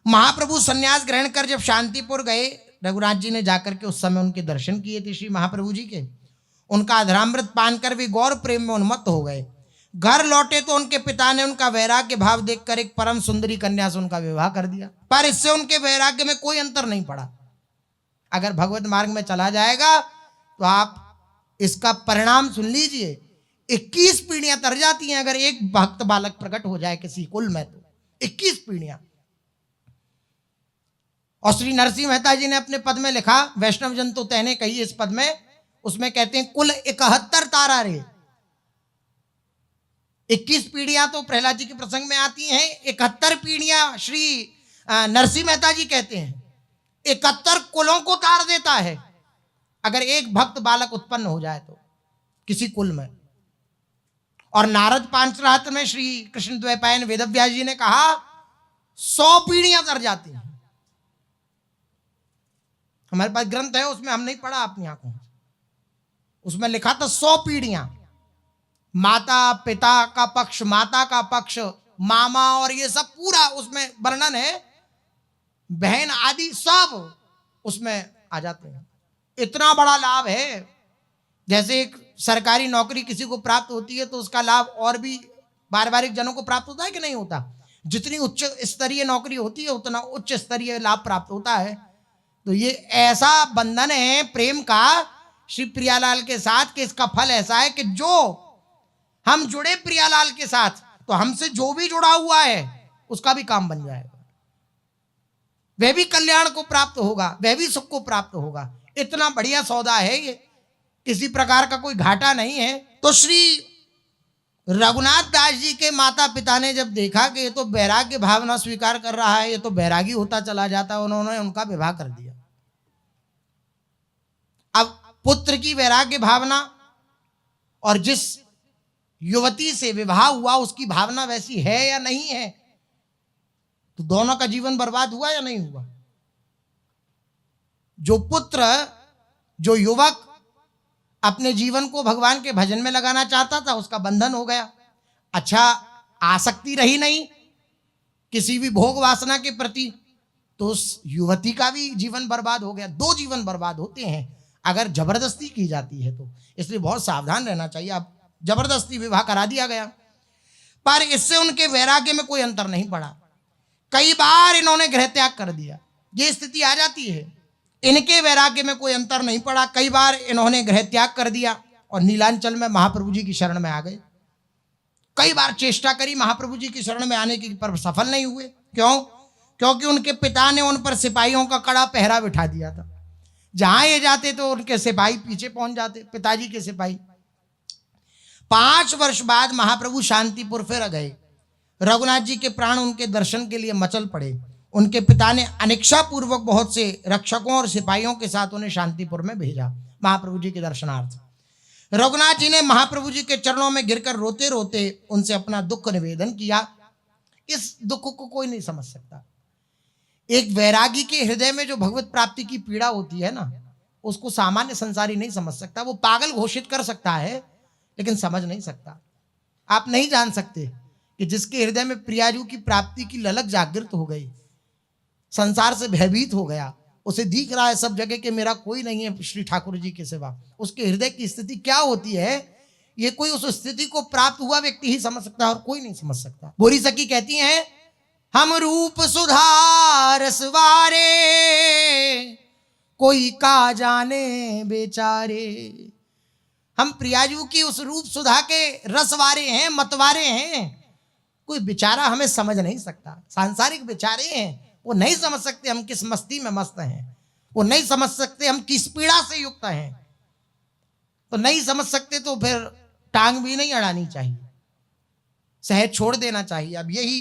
महाप्रभु सन्यास ग्रहण कर जब शांतिपुर गए, रघुनाथ जी ने जाकर के उस समय उनके दर्शन किए थे श्री महाप्रभु जी के। उनका अधरामृत पान कर भी गौर प्रेम में उन्मत्त हो गए। घर लौटे तो उनके पिता ने उनका वैराग्य भाव देखकर एक परम सुंदरी कन्या से उनका विवाह कर दिया। पर इससे उनके वैराग्य में कोई अंतर नहीं पड़ा। अगर भगवत मार्ग में चला जाएगा तो आप इसका परिणाम सुन लीजिए, 21 पीढ़ियां तर जाती हैं अगर एक भक्त बालक प्रकट हो जाए किसी कुल में, तो 21 पीढ़ियां। और श्री नरसिंह मेहता जी ने अपने पद में लिखा, वैष्णव जन तो तहने कही इस पद में, उसमें कहते हैं कुल 71 तारा रे। 21 पीढ़ियां तो प्रहलाद जी के प्रसंग में आती हैं, 71 पीढ़ियां श्री नरसिंह मेहता जी कहते हैं। 71 कुलों को तार देता है अगर एक भक्त बालक उत्पन्न हो जाए तो किसी कुल में। और नारद पांचरात्र में श्री कृष्ण द्वैपायन वेदव्यास जी ने कहा 100 पीढ़ियां तर जाती हैं। हमारे पास ग्रंथ है, उसमें हम नहीं पढ़ा अपनी आंखों से, उसमें लिखा था 100 पीढ़ियां। माता पिता का पक्ष, माता का पक्ष, मामा और ये सब पूरा उसमें वर्णन है, बहन आदि सब उसमें आ जाते हैं। इतना बड़ा लाभ है। जैसे एक सरकारी नौकरी किसी को प्राप्त होती है तो उसका लाभ और भी पारिवारिक जनों को प्राप्त होता है कि नहीं होता। जितनी उच्च स्तरीय नौकरी होती है उतना उच्च स्तरीय लाभ प्राप्त होता है। तो ये ऐसा बंधन है प्रेम का श्री प्रियालाल के साथ कि इसका फल ऐसा है कि जो हम जुड़े प्रियालाल के साथ तो हमसे जो भी जुड़ा हुआ है उसका भी काम बन जाएगा, वह भी कल्याण को प्राप्त होगा, वह भी सुख को प्राप्त होगा। इतना बढ़िया सौदा है ये, किसी प्रकार का कोई घाटा नहीं है। तो श्री रघुनाथ दास जी के माता पिता ने जब देखा कि ये तो वैराग्य भावना स्वीकार कर रहा है, ये तो बैरागी होता चला जाता है, उन्होंने उनका विवाह कर दिया। अब पुत्र की वैराग्य भावना और जिस युवती से विवाह हुआ उसकी भावना वैसी है या नहीं है, तो दोनों का जीवन बर्बाद हुआ या नहीं हुआ। जो पुत्र, जो युवक अपने जीवन को भगवान के भजन में लगाना चाहता था उसका बंधन हो गया। अच्छा, आसक्ति रही नहीं किसी भी भोग वासना के प्रति, तो उस युवती का भी जीवन बर्बाद हो गया। 2 जीवन बर्बाद होते हैं अगर जबरदस्ती की जाती है तो, इसलिए बहुत सावधान रहना चाहिए। अब जबरदस्ती विवाह करा दिया गया, पर इससे उनके वैराग्य में कोई अंतर नहीं पड़ा। कई बार इन्होंने गृह त्याग कर दिया, ये स्थिति आ जाती है। इनके वैराग्य में कोई अंतर नहीं पड़ा, कई बार इन्होंने गृह त्याग कर दिया और नीलांचल में महाप्रभु जी की शरण में आ गए। कई बार चेष्टा करी महाप्रभु जी की शरण में आने की, पर सफल नहीं हुए। क्यों? क्योंकि उनके पिता ने उन पर सिपाहियों का कड़ा पहरा बिठा दिया था। जहां ये जाते तो उनके सिपाही पीछे पहुंच जाते, पिताजी के सिपाही। 5 वर्ष बाद महाप्रभु शांतिपुर फिर गए। रघुनाथ जी के प्राण उनके दर्शन के लिए मचल पड़े। उनके पिता ने अनिच्छा पूर्वक बहुत से रक्षकों और सिपाहियों के साथ उन्हें शांतिपुर में भेजा महाप्रभु जी के दर्शनार्थ। रघुनाथ जी ने महाप्रभु जी के चरणों में गिरकर रोते रोते उनसे अपना दुख निवेदन किया। इस दुख को कोई नहीं समझ सकता। एक वैरागी के हृदय में जो भगवत प्राप्ति की पीड़ा होती है ना, उसको सामान्य संसारी नहीं समझ सकता। वो पागल घोषित कर सकता है लेकिन समझ नहीं सकता। आप नहीं जान सकते कि जिसके हृदय में प्रियाजू की प्राप्ति की ललक जागृत हो गई, संसार से भयभीत हो गया, उसे दिख रहा है सब जगह कि मेरा कोई नहीं है श्री ठाकुर जी के सिवा, उसके हृदय की स्थिति क्या होती है, ये कोई उस स्थिति को प्राप्त हुआ व्यक्ति ही समझ सकता है और कोई नहीं समझ सकता। बोरी सखी कहती हैं, हम रूप सुधार सवारे कोई का जाने बेचारे। हम प्रियाजू की उस रूप सुधा के रसवारे हैं, मतवारे हैं, कोई बेचारा हमें समझ नहीं सकता। सांसारिक बेचारे हैं, वो नहीं समझ सकते हम किस मस्ती में मस्त हैं, वो नहीं समझ सकते हम किस पीड़ा से युक्त हैं। तो नहीं समझ सकते तो फिर टांग भी नहीं अड़ानी चाहिए, सहज छोड़ देना चाहिए। अब यही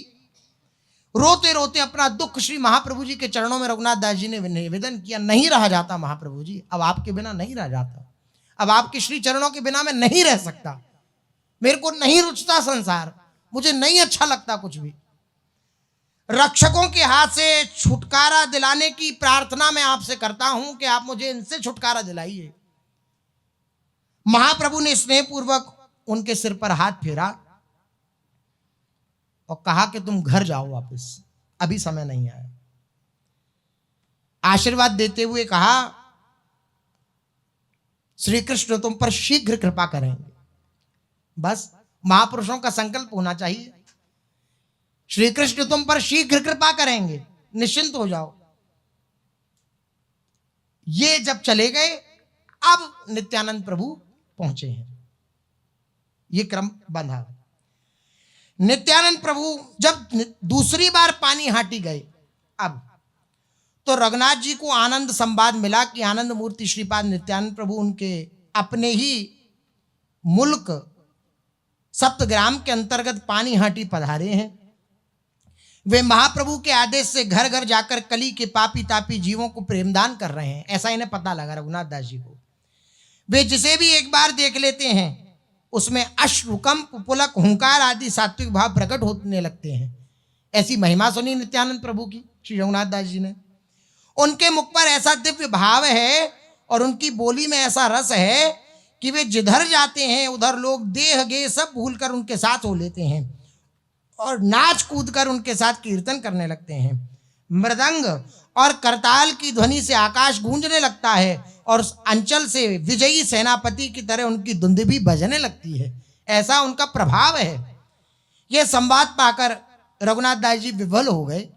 रोते रोते अपना दुख श्री महाप्रभु जी के चरणों में रघुनाथ दास जी ने निवेदन किया। नहीं रहा जाता महाप्रभु जी, अब आपके बिना नहीं रह जाता, अब आपके श्री चरणों के बिना मैं नहीं रह सकता, मेरे को नहीं रुचता संसार, मुझे नहीं अच्छा लगता कुछ भी। रक्षकों के हाथ से छुटकारा दिलाने की प्रार्थना मैं आपसे करता हूं कि आप मुझे इनसे छुटकारा दिलाइए। महाप्रभु ने स्नेहपूर्वक उनके सिर पर हाथ फेरा और कहा कि तुम घर जाओ वापस, अभी समय नहीं आया। आशीर्वाद देते हुए कहा, श्री कृष्ण तुम पर शीघ्र कृपा करेंगे। बस महापुरुषों का संकल्प होना चाहिए, श्री कृष्ण तुम पर शीघ्र कृपा करेंगे, निश्चिंत हो जाओ। ये जब चले गए, अब नित्यानंद प्रभु पहुंचे हैं, ये क्रम बंधा। नित्यानंद प्रभु जब दूसरी बार पानी हाटी गए, अब तो रघुनाथ जी को आनंद संवाद मिला कि आनंद मूर्ति श्रीपाद नित्यानंद प्रभु उनके अपने ही मुल्क सप्तग्राम के अंतर्गत पानी हाटी पधारे हैं। वे महाप्रभु के आदेश से घर घर जाकर कली के पापी तापी जीवों को प्रेमदान कर रहे हैं, ऐसा इन्हें पता लगा रघुनाथ दास जी को। वे जिसे भी एक बार देख लेते हैं उसमें अश्रुकंप पुलक हुंकार आदि सात्विक भाव प्रकट होने लगते हैं। ऐसी महिमा सुनी नित्यानंद प्रभु की श्री रघुनाथ दास जी ने। उनके मुख पर ऐसा दिव्य भाव है और उनकी बोली में ऐसा रस है कि वे जिधर जाते हैं उधर लोग देह गे सब भूलकर उनके साथ हो लेते हैं और नाच कूद कर उनके साथ कीर्तन करने लगते हैं। मृदंग और करताल की ध्वनि से आकाश गूंजने लगता है और उस अंचल से विजयी सेनापति की तरह उनकी धुंध भी बजने लगती है। ऐसा उनका प्रभाव है। यह संवाद पाकर रघुनाथ दास जी विह्वल हो गए।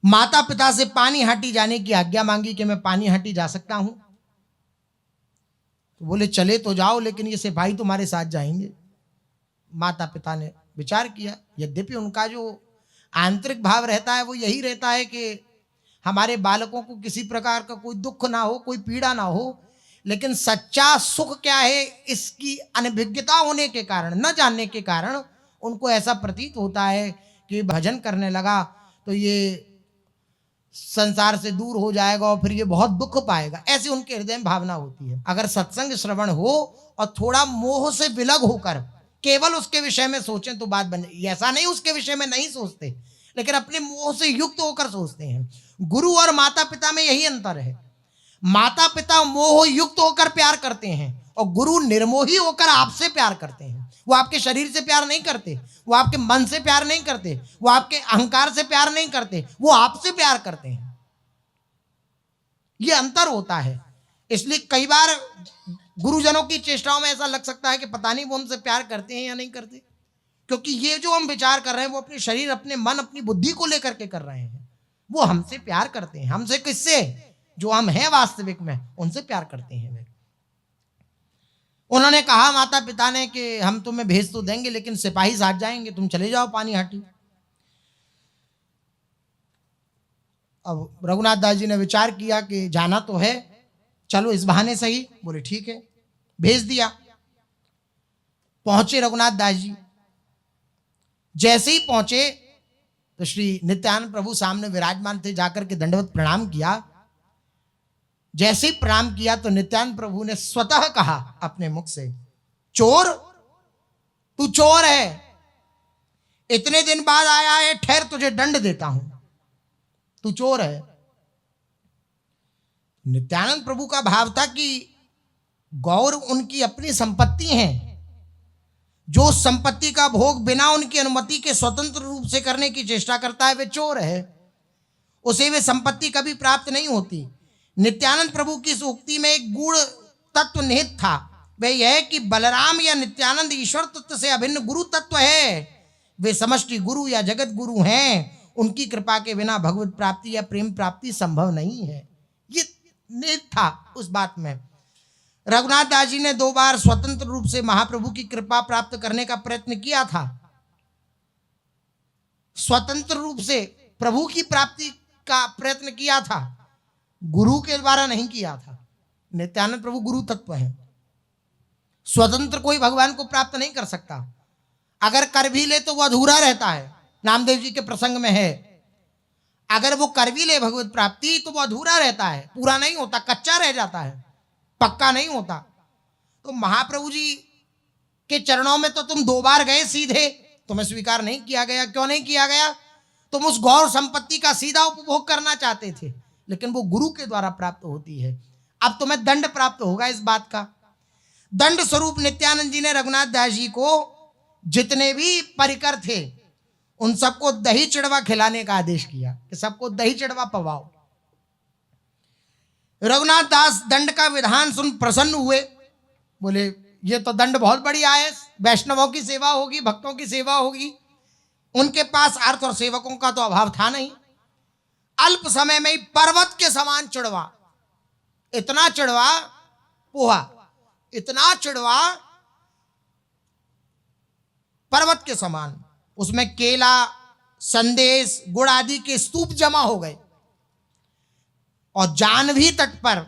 माता पिता से पानी हाटी जाने की आज्ञा मांगी कि मैं पानी हाटी जा सकता हूं। तो बोले चले तो जाओ, लेकिन ये सिपाही तुम्हारे साथ जाएंगे। माता पिता ने विचार किया, यद्यपि उनका जो आंतरिक भाव रहता है वो यही रहता है कि हमारे बालकों को किसी प्रकार का कोई दुख ना हो, कोई पीड़ा ना हो, लेकिन सच्चा सुख क्या है इसकी अनभिज्ञता होने के कारण, न जानने के कारण उनको ऐसा प्रतीत होता है कि भजन करने लगा तो ये संसार से दूर हो जाएगा और फिर ये बहुत दुख पाएगा, ऐसी उनके हृदय में भावना होती है। अगर सत्संग श्रवण हो और थोड़ा मोह से विलग होकर केवल उसके विषय में सोचें तो बात बन जाए। ऐसा नहीं उसके विषय में नहीं सोचते, लेकिन अपने मोह से युक्त होकर सोचते हैं। गुरु और माता पिता में यही अंतर है। माता पिता मोह युक्त होकर प्यार करते हैं और गुरु निर्मोही होकर आपसे प्यार करते हैं। वो आपके शरीर से प्यार नहीं करते, वो आपके मन से प्यार नहीं करते, वो आपके अहंकार से प्यार नहीं करते, वो आपसे प्यार करते हैं। ये अंतर होता है। इसलिए कई बार गुरुजनों की चेष्टाओं में ऐसा लग सकता है कि पता नहीं वो हमसे प्यार करते हैं या नहीं करते, क्योंकि ये जो हम विचार कर रहे हैं वो अपने शरीर, अपने मन, अपनी बुद्धि को लेकर के कर रहे हैं। वो हमसे प्यार करते हैं। हमसे किससे? जो हम हैं वास्तविक में, उनसे प्यार करते हैं वे। उन्होंने कहा माता पिता ने कि हम तुम्हें भेज तो देंगे, लेकिन सिपाही साथ जाएंगे, तुम चले जाओ पानी हाटी। अब रघुनाथ दास जी ने विचार किया कि जाना तो है, चलो इस बहाने सही। बोले ठीक है, भेज दिया। पहुंचे रघुनाथ दास जी। जैसे ही पहुंचे तो श्री नित्यानंद प्रभु सामने विराजमान थे, जाकर के दंडवत प्रणाम किया। जैसे ही प्रणाम किया तो नित्यानंद प्रभु ने स्वतः कहा अपने मुख से, चोर, तू चोर है, इतने दिन बाद आया है, ठहर तुझे दंड देता हूं, तू चोर है। नित्यानंद प्रभु का भाव था कि गौर उनकी अपनी संपत्ति है, जो संपत्ति का भोग बिना उनकी अनुमति के स्वतंत्र रूप से करने की चेष्टा करता है वे चोर है, उसे वे संपत्ति कभी प्राप्त नहीं होती। नित्यानंद प्रभु की इस उक्ति में एक गूढ़ तत्व निहित था, वह यह कि बलराम या नित्यानंद ईश्वर तत्व से अभिन्न गुरु तत्व है। वे समष्टि गुरु या जगत गुरु हैं, उनकी कृपा के बिना भगवत प्राप्ति या प्रेम प्राप्ति संभव नहीं है। ये निहित था उस बात में। रघुनाथ दास जी ने 2 बार स्वतंत्र रूप से महाप्रभु की कृपा प्राप्त करने का प्रयत्न किया था। स्वतंत्र रूप से प्रभु की प्राप्ति का प्रयत्न किया था, गुरु के द्वारा नहीं किया था। नित्यानंद प्रभु गुरु तत्व है, स्वतंत्र कोई भगवान को प्राप्त नहीं कर सकता। अगर कर भी ले तो वो अधूरा रहता है। नामदेव जी के प्रसंग में है, अगर वो कर भी ले भगवत प्राप्ति तो वो अधूरा रहता है, पूरा नहीं होता, कच्चा रह जाता है, पक्का नहीं होता। तो महाप्रभु जी के चरणों में तो तुम 2 बार गए सीधे, तुम्हें स्वीकार नहीं किया गया। क्यों नहीं किया गया? तुम उस गौर संपत्ति का सीधा उपभोग करना चाहते थे, लेकिन वो गुरु के द्वारा प्राप्त होती है। अब तुम्हें दंड प्राप्त होगा इस बात का। दंड स्वरूप नित्यानंद जी ने रघुनाथ दास जी को जितने भी परिकर थे उन सबको दही चिड़वा खिलाने का आदेश किया कि सबको दही चिड़वा पवाओ। रघुनाथ दास दंड का विधान सुन प्रसन्न हुए, बोले ये तो दंड बहुत बढ़िया है, वैष्णवों की सेवा होगी, भक्तों की सेवा होगी। उनके पास अर्थ और सेवकों का तो अभाव था नहीं। अल्प समय में ही पर्वत के समान चिड़वा, इतना चिड़वा पोहा, इतना चिड़वा पर्वत के समान, उसमें केला, संदेश, गुड़ आदि के स्तूप जमा हो गए। और जानवी तट पर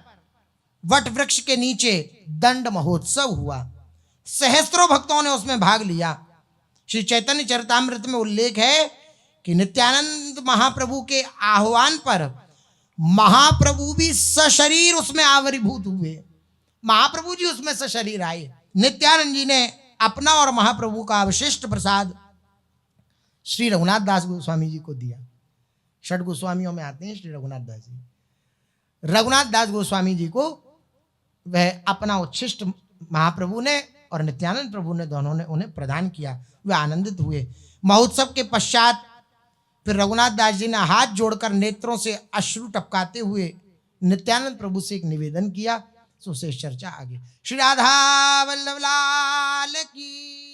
वट वृक्ष के नीचे दंड महोत्सव हुआ। सहस्त्रों भक्तों ने उसमें भाग लिया। श्री चैतन्य चरितामृत में उल्लेख है कि नित्यानंद महाप्रभु के आह्वान पर महाप्रभु भी सशरीर उसमें आविर्भूत हुए। महाप्रभु जी उसमें सशरीर आए। नित्यानंद जी ने अपना और महाप्रभु का अवशिष्ट प्रसाद श्री रघुनाथ दास गोस्वामी जी को दिया। 6 गोस्वामियों में आते हैं श्री रघुनाथ दास जी। रघुनाथ दास गोस्वामी जी को वह अपना उच्छिष्ट महाप्रभु ने और नित्यानंद प्रभु ने दोनों ने उन्हें प्रदान किया। वे आनंदित हुए। महोत्सव के पश्चात फिर रघुनाथ दास जी ने हाथ जोड़कर नेत्रों से अश्रु टपकाते हुए नित्यानंद प्रभु से एक निवेदन किया। सो शेष चर्चा आगे। श्री राधा वल्लभ लाल की।